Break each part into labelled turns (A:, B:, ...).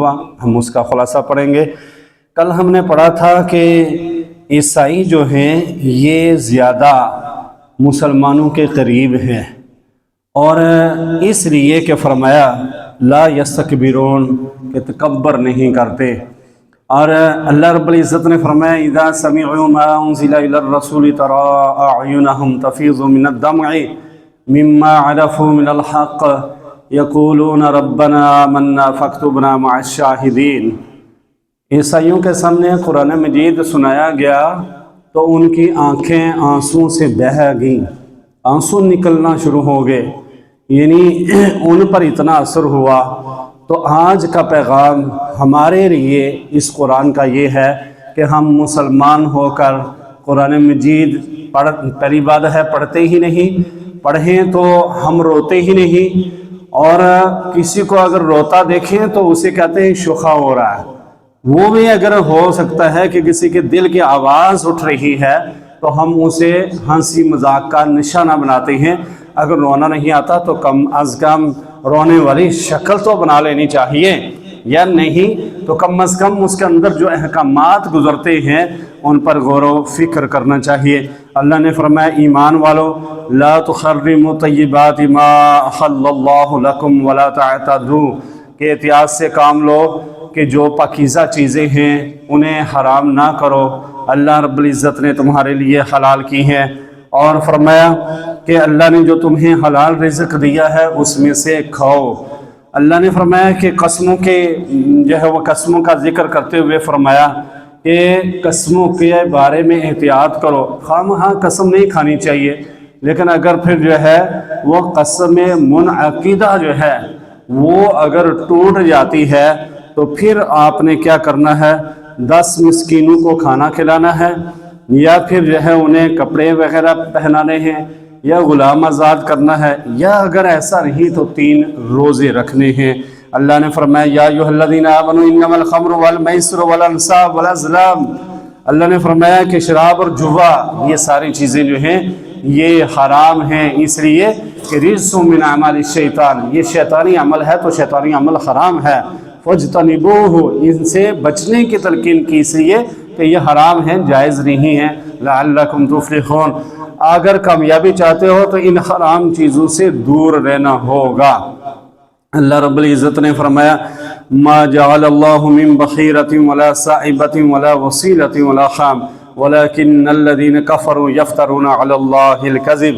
A: ہم اس کا خلاصہ پڑھیں گے۔ کل ہم نے پڑھا تھا کہ عیسائی جو ہیں یہ زیادہ مسلمانوں کے قریب ہیں، اور اس لیے کہ فرمایا لا یستکبرون، کہ تکبر نہیں کرتے۔ اور اللہ رب العزت نے فرمایا اذا سمعوا ما انزل الى الرسول ترى اعینهم تفیض من الدمع مما عرفوا من الحق یقولون ربنا آمنا فاکتبنا مع الشاہدین۔ عیسائیوں کے سامنے قرآن مجید سنایا گیا تو ان کی آنکھیں آنسوں سے بہہ گئیں، آنسو نکلنا شروع ہو گئے، یعنی ان پر اتنا اثر ہوا۔ تو آج کا پیغام ہمارے لیے اس قرآن کا یہ ہے کہ ہم مسلمان ہو کر قرآن مجید پہلی بات ہے پڑھتے ہی نہیں، پڑھیں تو ہم روتے ہی نہیں، اور کسی کو اگر روتا دیکھیں تو اسے کہتے ہیں شوخا ہو رہا ہے۔ وہ بھی اگر ہو سکتا ہے کہ کسی کے دل کی آواز اٹھ رہی ہے تو ہم اسے ہنسی مذاق کا نشانہ بناتے ہیں۔ اگر رونا نہیں آتا تو کم از کم رونے والی شکل تو بنا لینی چاہیے، یا نہیں تو کم از کم اس کے اندر جو احکامات گزرتے ہیں ان پر غور و فکر کرنا چاہیے۔ اللہ نے فرمایا ایمان والو لا تحرموا طیبات ما احل اللہ لکم ولا تعتدوا، کہ احتیاط سے کام لو کہ جو پاکیزہ چیزیں ہیں انہیں حرام نہ کرو، اللہ رب العزت نے تمہارے لیے حلال کی ہیں۔ اور فرمایا کہ اللہ نے جو تمہیں حلال رزق دیا ہے اس میں سے کھاؤ۔ اللہ نے فرمایا کہ قسموں کے جو ہے وہ قسموں کا ذکر کرتے ہوئے فرمایا کہ قسموں کے بارے میں احتیاط کرو، خواہ قسم نہیں کھانی چاہیے، لیکن اگر پھر جو ہے وہ قسم منعقدہ جو ہے وہ اگر ٹوٹ جاتی ہے تو پھر آپ نے کیا کرنا ہے، 10 مسکینوں کو کھانا کھلانا ہے، یا پھر جو ہے انہیں کپڑے وغیرہ پہنانے ہیں، یا غلام آزاد کرنا ہے، یا اگر ایسا نہیں تو 3 روزے رکھنے ہیں۔ اللہ نے فرمایا یا ایھا الذین آمنوا انما الخمر والمیسر والانصاب والازلام، اللہ نے فرمایا کہ شراب اور جوا یہ ساری چیزیں جو ہیں یہ حرام ہیں، اس لیے کہ رجس من اعمال الشیطان، یہ شیطانی عمل ہے تو شیطانی عمل حرام ہے، فاجتنبوہ، ان سے بچنے کی تلقین کی اس لیے کہ یہ حرام ہیں، جائز نہیں ہیں، لعلکم تفلحون، اگر کامیابی چاہتے ہو تو ان حرام چیزوں سے دور رہنا ہوگا۔ اللہ رب العزت نے فرمایا ما جعل اللہ من بخیرۃ ولا صائبۃ ولا وصیلۃ ولا حام ولکن الذین کفروا یفترون علی اللہ الکذب،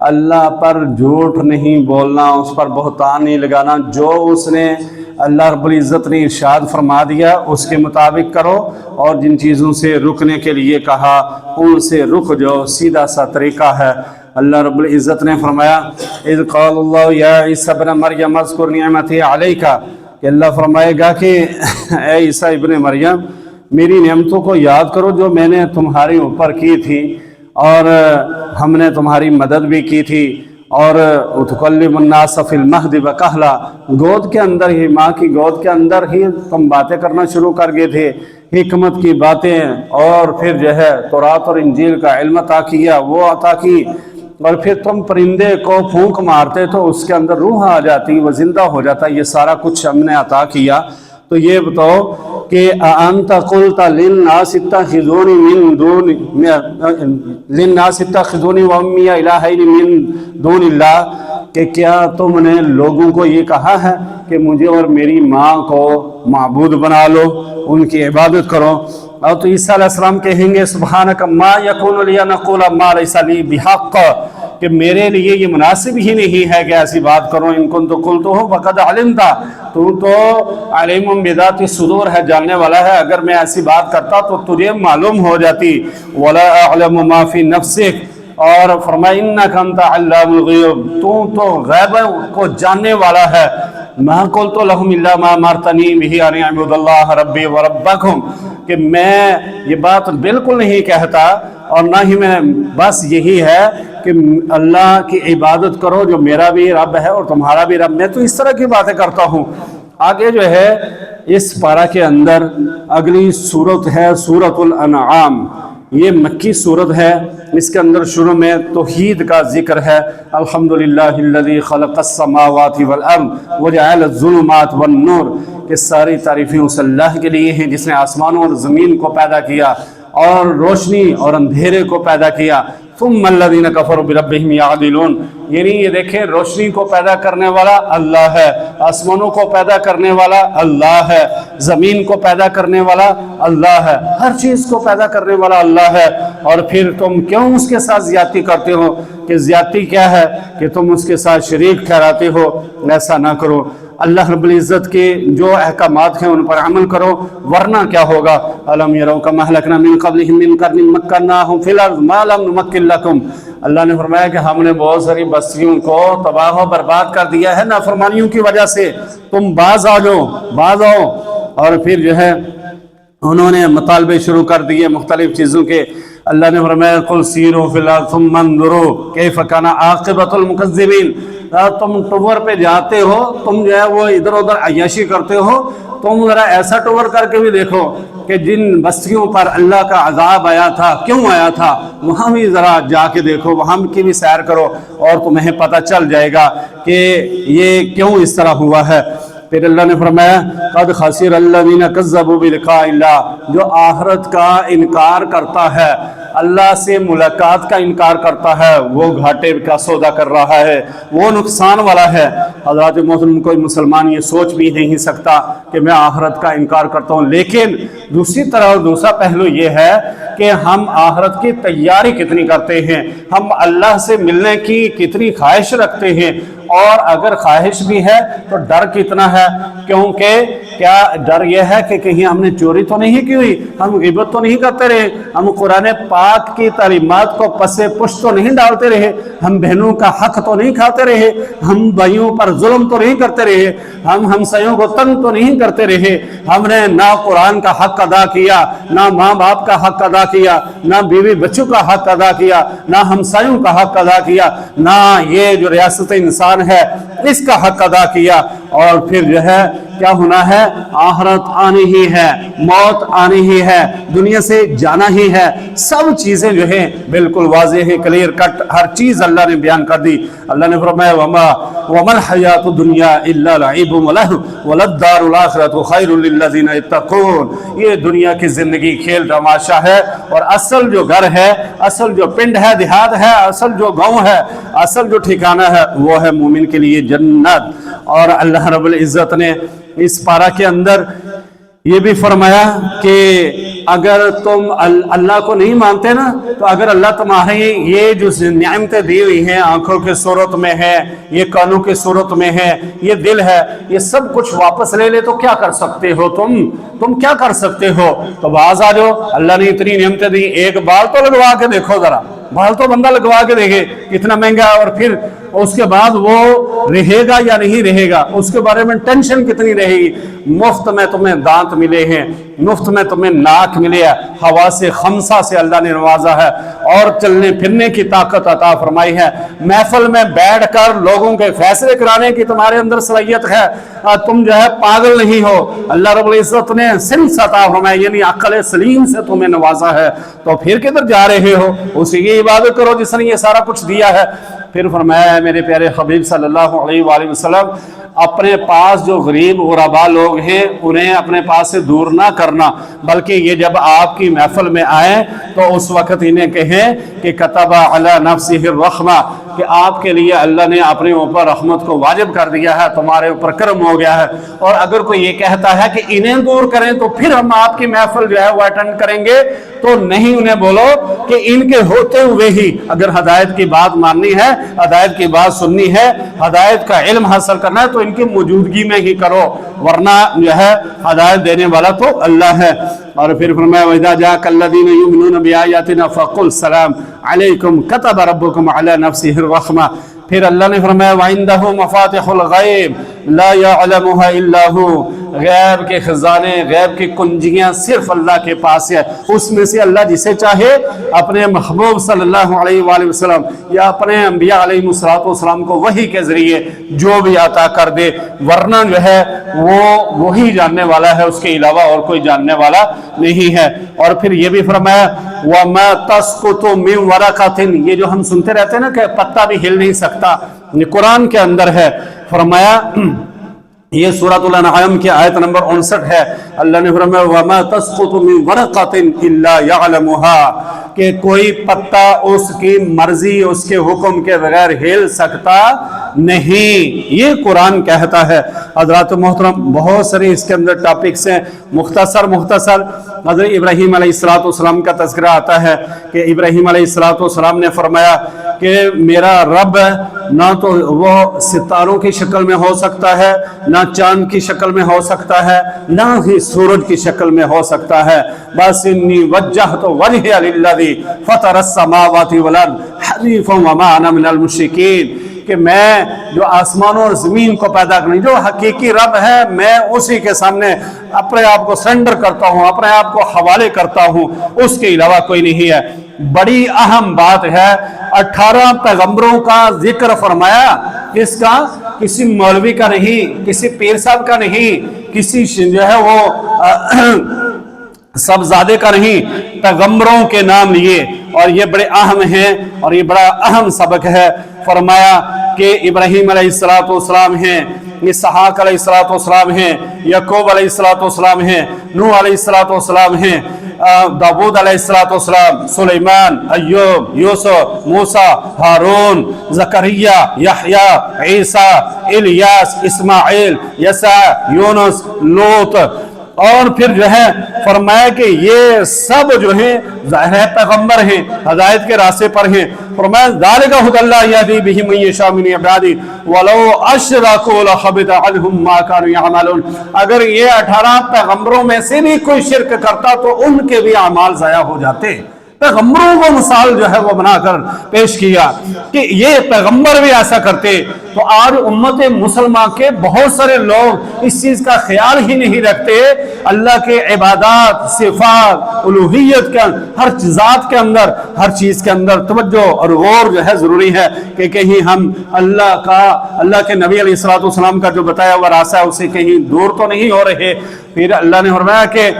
A: اللہ پر جھوٹ نہیں بولنا، اس پر بہتان نہیں لگانا، جو اس نے اللہ رب العزت نے ارشاد فرما دیا اس کے مطابق کرو، اور جن چیزوں سے رکنے کے لیے کہا ان سے رک جاؤ، سیدھا سا طریقہ ہے۔ اللہ رب العزت نے فرمایا اذ قال اللہ یا عیسیٰ ابن مریم اذکر نعمتی علیک، کہ اللہ فرمائے گا کہ اے عیسیٰ ابن مریم میری نعمتوں کو یاد کرو جو میں نے تمہارے اوپر کی تھی، اور ہم نے تمہاری مدد بھی کی تھی، اور تکلم الناس فی المہد وکہلا، گود کے اندر ہی، ماں کی گود کے اندر ہی تم باتیں کرنا شروع کر گئے تھے، حکمت کی باتیں، اور پھر جو ہے تورات اور انجیل کا علم عطا کیا، وہ عطا کی، اور پھر تم پرندے کو پھونک مارتے تو اس کے اندر روح آ جاتی، وہ زندہ ہو جاتا، یہ سارا کچھ ہم نے عطا کیا۔ تو یہ بتاؤ کہ انت قلت للناس اتخذونی من دون للناس اتخذونی وامی الہین من دون اللہ، کہ کیا تم نے لوگوں کو یہ کہا ہے کہ مجھے اور میری ماں کو معبود بنا لو، ان کی عبادت کرو؟ اور تو عیسیٰ علیہ السلام کہیں گے سبحانک ما یکون لی ان اقول ما لیس لی بحق، کہ میرے لیے یہ مناسب ہی نہیں ہے کہ ایسی بات کروں، ان کنت قلتہ فقد علمت، تو علیم بذات الصدور ہے، جاننے والا ہے، اگر میں ایسی بات کرتا تو تجھے معلوم ہو جاتی، ولا اعلم ما فی نفسک، اور فرمایا انک انت علام الغیوب، تو غیب کو جاننے والا ہے، ما قلت لهم الا ما امرتنی به ان اعبدوا اللہ ربی وربکم، کہ میں یہ بات بالکل نہیں کہتا، اور نہ ہی میں، بس یہی ہے کہ اللہ کی عبادت کرو جو میرا بھی رب ہے اور تمہارا بھی رب، میں تو اس طرح کی باتیں کرتا ہوں۔ آگے جو ہے اس پارہ کے اندر اگلی صورت ہے سورۃ الانعام، یہ مکی صورت ہے، اس کے اندر شروع میں توحید کا ذکر ہے۔ الحمدللہ الذی خلق السماوات والارض وجعل الظلمات والنور، کہ ساری تعریفیں اس اللہ کے لیے ہیں جس نے آسمانوں اور زمین کو پیدا کیا اور روشنی اور اندھیرے کو پیدا کیا۔ ثم الذین کفروا بربہم یعدلون، یعنی یہ دیکھیں روشنی کو پیدا کرنے والا اللہ ہے، آسمانوں کو پیدا کرنے والا اللہ ہے، زمین کو پیدا کرنے والا اللہ ہے، ہر چیز کو پیدا کرنے والا اللہ ہے، اور پھر تم کیوں اس کے ساتھ زیادتی کرتے ہو؟ کہ زیادتی کیا ہے کہ تم اس کے ساتھ شریک ٹھہراتے ہو، ایسا نہ کرو۔ اللہ رب العزت کے جو احکامات ہیں ان پر عمل کرو، ورنہ کیا ہوگا؟ الم یروا کما اہلکنا من قبلہم من قرن مکناہم فی الارض ما لم نمکن لکم، اللہ نے فرمایا کہ ہم نے بہت ساری بستیوں کو تباہ و برباد کر دیا ہے نافرمانیوں کی وجہ سے، تم باز آ جاؤ، باز آؤ۔ اور پھر جو ہے انہوں نے مطالبے شروع کر دیے مختلف چیزوں کے۔ اللہ نے فرمایا قل سیروا فی الارض ثم انظروا کیف کان عاقبۃ المکذبین، تم ٹور پہ جاتے ہو، تم جو ہے وہ ادھر ادھر عیاشی کرتے ہو، تم ذرا ایسا ٹور کر کے بھی دیکھو کہ جن بستیوں پر اللہ کا عذاب آیا تھا کیوں آیا تھا، وہاں بھی ذرا جا کے دیکھو، وہاں کی بھی سیر کرو، اور تمہیں پتہ چل جائے گا کہ یہ کیوں اس طرح ہوا ہے۔ پھر اللہ نے فرمایا قد خسر الذین کذبوا بلقاء اللہ، جو آخرت کا انکار کرتا ہے، اللہ سے ملاقات کا انکار کرتا ہے، وہ گھاٹے کا سودا کر رہا ہے، وہ نقصان والا ہے۔ حضرات محترم، کوئی مسلمان یہ سوچ بھی نہیں سکتا کہ میں آخرت کا انکار کرتا ہوں، لیکن دوسری طرح دوسرا پہلو یہ ہے کہ ہم آخرت کی تیاری کتنی کرتے ہیں، ہم اللہ سے ملنے کی کتنی خواہش رکھتے ہیں، اور اگر خواہش بھی ہے تو ڈر کتنا ہے، کیونکہ کیا ڈر یہ ہے کہ کہیں ہم نے چوری تو نہیں کی ہوئی، ہم غیبت تو نہیں کرتے رہے، ہم قرآن پاک کی تعلیمات کو پس پش تو نہیں ڈالتے رہے، ہم بہنوں کا حق تو نہیں کھاتے رہے، ہم بھائیوں پر ظلم تو نہیں کرتے رہے، ہم ہمسایوں کو تنگ تو نہیں کرتے رہے، ہم نے نہ قرآن کا حق ادا کیا، نہ ماں باپ کا حق ادا کیا، نہ بیوی بچوں کا حق ادا کیا، نہ ہمسایوں کا حق ادا کیا، نہ یہ جو ریاست انسان ہے اس کا حق ادا کیا۔ اور پھر جو ہے کیا ہونا ہے، آخرت آنی ہی ہے، موت آنی ہی ہے، دنیا سے جانا ہی ہے، سب چیزیں جو ہیں بالکل واضح ہے، کلیئر کٹ، ہر چیز اللہ نے بیان کر دی۔ اللہ نے فرمایا وما الحیات الدنیا الا لعب ولہو وللدار الآخرۃ خیر للذین یتقون، یہ دنیا کی زندگی کھیل تماشا ہے، اور اصل جو گھر ہے، اصل جو پنڈ ہے، دیہات ہے، اصل جو گاؤں ہے، اصل جو ٹھکانہ ہے وہ ہے مومن کے لیے جنت۔ اور اللہ رب العزت نے اس پارہ کے اندر یہ بھی فرمایا کہ اگر تم اللہ کو نہیں مانتے نا، تو اگر اللہ تمہاری یہ جو نعمتیں دی ہوئی ہیں، آنکھوں کے صورت میں ہے، یہ کانوں کے صورت میں ہے، یہ دل ہے، یہ سب کچھ واپس لے لے تو کیا کر سکتے ہو تم کیا کر سکتے ہو؟ تو باز آ جاؤ، اللہ نے اتنی نعمتیں دی، ایک بال تو لگوا کے دیکھو، ذرا بال تو بندہ لگوا کے دیکھے کتنا مہنگا ہے، اور پھر اس کے بعد وہ رہے گا یا نہیں رہے گا، اس کے بارے میں ٹینشن کتنی رہے گی۔ مفت میں تمہیں دانت ملے ہیں، مفت میں تمہیں ناک ملے ہے، ہوا سے خمسہ سے اللہ نے نوازا ہے، اور چلنے پھرنے کی طاقت عطا فرمائی ہے، محفل میں بیٹھ کر لوگوں کے فیصلے کرانے کی تمہارے اندر صلاحیت ہے، تم جو ہے پاگل نہیں ہو، اللہ رب العزت نے سنس عطا فرمائی، یعنی عقل سلیم سے تمہیں نوازا ہے، تو پھر کدھر جا رہے ہو؟ اسی کی عبادت کرو جس نے یہ سارا کچھ دیا ہے۔ پھر فرمایا ہے میرے پیارے حبیب صلی اللہ علیہ وآلہ وسلم، اپنے پاس جو غریب غربا لوگ ہیں انہیں اپنے پاس سے دور نہ کرنا، بلکہ یہ جب آپ کی محفل میں آئیں تو اس وقت انہیں کہیں کہ کتب علی نفسہ الرحمہ، کہ آپ کے لیے اللہ نے اپنے اوپر رحمت کو واجب کر دیا ہے، تمہارے اوپر کرم ہو گیا ہے۔ اور اگر کوئی یہ کہتا ہے کہ انہیں دور کریں تو پھر ہم آپ کی محفل جو ہے وہ اٹینڈ کریں گے، تو نہیں، انہیں بولو کہ ان کے ہوتے ہوئے ہی اگر ہدایت کی بات ماننی ہے، ہدایت کی بات سننی ہے، ہدایت کا علم حاصل کرنا ہے، تو ان کی موجودگی میں ہی کرو، ورنہ جو ہے ہدایت دینے والا تو اللہ ہے۔ اور پھر فرمایا وَإِذَا جَاءَكَ الَّذِينَ يُؤْمِنُونَ بِآيَاتِنَا فَقُلْ سَلَامٌ عَلَيْكُمْ كَتَبَ رَبُّكُمْ عَلَى نَفْسِهِ الرَّحْمَةَ۔ پھر اللہ نے فرمایا وَعِندَهُ مَفَاتِحُ الْغَيْبِ، لا یعلمها الا ہو، غیب کے خزانے، غیب کی کنجیاں صرف اللہ کے پاس ہے، اس میں سے اللہ جسے چاہے اپنے محبوب صلی اللہ علیہ وآلہ وسلم یا اپنے انبیاء علیہ السلام کو وحی کے ذریعے جو بھی عطا کر دے، ورنہ جو ہے وہ وہی جاننے والا ہے، اس کے علاوہ اور کوئی جاننے والا نہیں ہے۔ اور پھر یہ بھی فرمایا وَمَا تَسْقُطُ مِنْ وَرَقَةٍ، یہ جو ہم سنتے رہتے ہیں نا کہ پتا بھی ہل نہیں سکتا، یہ قرآن کے اندر ہے۔ فرمایا یہ سورۃ الانعام کی آیت نمبر 59 ہے، اللہ نے فرمایا وَمَا تَسْقُطُ مِنْ وَرَقَةٍ إِلَّا يَعْلَمُهَا، کہ کوئی پتا اس کی مرضی، اس کے حکم کے بغیر ہل سکتا نہیں، یہ قرآن کہتا ہے۔ حضرات محترم بہت سارے اس کے اندر ٹاپکس ہیں، مختصر حضرت ابراہیم علیہ السلام کا تذکرہ آتا ہے کہ ابراہیم علیہ السلام نے فرمایا کہ میرا رب نہ تو وہ ستاروں کی شکل میں ہو سکتا ہے، نہ چاند کی شکل میں ہو سکتا ہے، نہ ہی سورج کی شکل میں ہو سکتا ہے، بس انی وجہت وجہی للذی فطر السماوات والارض حنیفا وما انا من المشرکین، کہ میں جو آسمانوں اور زمین کو پیدا کرنے جو حقیقی رب ہے، میں اسی کے سامنے اپنے آپ کو سرنڈر کرتا ہوں، اپنے آپ کو حوالے کرتا ہوں، اس کے علاوہ کوئی نہیں ہے۔ بڑی اہم بات ہے، 18 پیغمبروں کا ذکر فرمایا، کس کا؟ کسی مولوی کا نہیں، کسی پیر صاحب کا نہیں، کسی جو ہے وہ سبزادے کا نہیں، پیغمبروں کے نام لیے، اور یہ بڑے اہم ہیں اور یہ بڑا اہم سبق ہے۔ فرمایا کہ ابراہیم علیہ السلام ہیں، اسحاق علیہ السلام ہیں، یعقوب علیہ السلام ہیں، نوح علیہ السلام ہیں، داؤد علیہ السلام، سلیمان، ایوب، یوسف، موسیٰ، ہارون، زکریا، یحییٰ، عیسیٰ، الیاس، اسماعیل، یسع، یونس، لوط، اور پھر جو ہے فرمایا کہ یہ سب جو ہیں ظاہر ہے پیغمبر ہیں، ہدایت کے راستے پر ہیں۔ فرمایا ذالک ھدی اللہ یہدی بہ من یشاء من عبادہ ولو اشرکوا لحبط عنہم ما کانوا یعملون، اگر یہ 18 پیغمبروں میں سے بھی کوئی شرک کرتا تو ان کے بھی اعمال ضائع ہو جاتے۔ پیغمبروں کو مثال جو ہے وہ بنا کر پیش کیا کہ یہ پیغمبر بھی ایسا کرتے، تو آج امت مسلمہ کے بہت سارے لوگ اس چیز کا خیال ہی نہیں رکھتے۔ اللہ کے عبادات، صفات، الوہیت کے ہر ذات کے اندر، ہر چیز کے اندر توجہ اور غور جو ہے ضروری ہے کہ کہیں ہم اللہ کے نبی علیہ السلام کا جو بتایا ہوا راستہ ہے اسے کہیں دور تو نہیں ہو رہے۔ پھر اللہ نے فرمایا کہ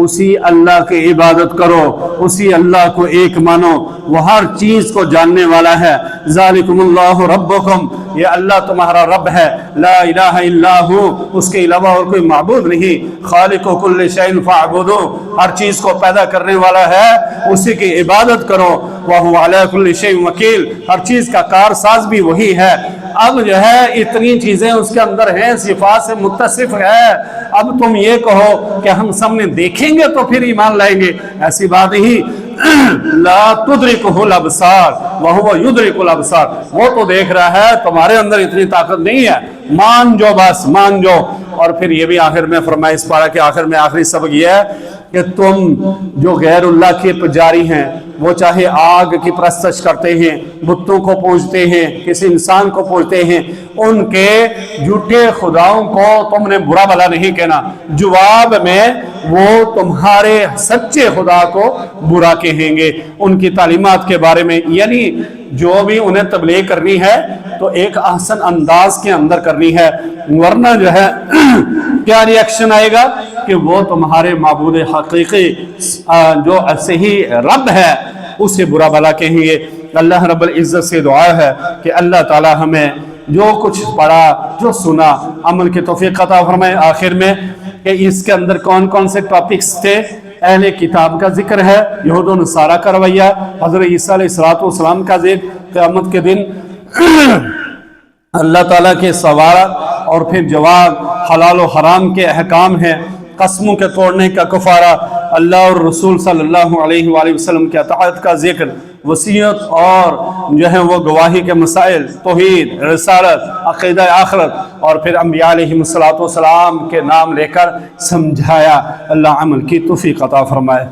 A: اسی اللہ کی عبادت کرو، اسی اللہ کو ایک مانو، وہ ہر چیز کو جاننے والا ہے۔ ذالکم اللہ ربکم، یہ اللہ تمہارا رب ہے، لا الہ الا ہو، اس کے علاوہ اور کوئی معبود نہیں، خالق کل شیء فاعبدو، ہر چیز کو پیدا کرنے والا ہے، اسی کی عبادت کرو، وہو علی کل شیء وکیل، ہر چیز کا کارساز بھی وہی ہے۔ اب جو ہے اتنی چیزیں اس کے اندر ہیں، صفات سے متصف ہے، اب تم یہ کہو کہ ہم سامنے دیکھیں گے تو پھر ایمان لائیں گے، ایسی بات ہی لا تدرکہ الابصار وہو یدرک الابصار، وہ تو دیکھ رہا ہے، تمہارے اندر اتنی طاقت نہیں ہے، مان جو، بس مان جو۔ اور پھر یہ بھی آخر میں فرمایا، اس پارہ کے آخر میں آخری سبق یہ ہے کہ تم جو غیر اللہ کے پجاری ہیں، وہ چاہے آگ کی پرستش کرتے ہیں، بتوں کو پوجتے ہیں، کسی انسان کو پوجتے ہیں، ان کے جھوٹے خداؤں کو تم نے برا بھلا نہیں کہنا، جواب میں وہ تمہارے سچے خدا کو برا کہیں گے، ان کی تعلیمات کے بارے میں، یعنی جو بھی انہیں تبلیغ کرنی ہے تو ایک احسن انداز کے اندر کرنی ہے، ورنہ جو ہے کیا ری ایکشن آئے گا کہ وہ تمہارے معبود حقیقی جو صحیح رب ہے اسے برا بھلا کہیں گے۔ اللہ رب العزت سے دعا ہے کہ اللہ تعالی ہمیں جو کچھ پڑھا، جو سنا، عمل کی توفیق عطا فرمائے۔ آخر میں کہ اس کے اندر کون کون سے ٹاپکس تھے؟ اہل کتاب کا ذکر ہے، یہود و نصارہ کا رویہ، حضرت عیسیٰ علیہ السلام کا ذکر، قیامت کے دن اللہ تعالیٰ کے سوال اور پھر جواب، حلال و حرام کے احکام ہیں، قسموں کے توڑنے کا کفارہ، اللہ اور رسول صلی اللہ علیہ وآلہ وسلم کے اطاعت کا ذکر، وصیت اور جو ہے وہ گواہی کے مسائل، توحید، رسالت، عقیدہ آخرت، اور پھر انبیاء علیہ السلام کے نام لے کر سمجھایا۔ اللہ عمل کی توفیق عطا فرمائے۔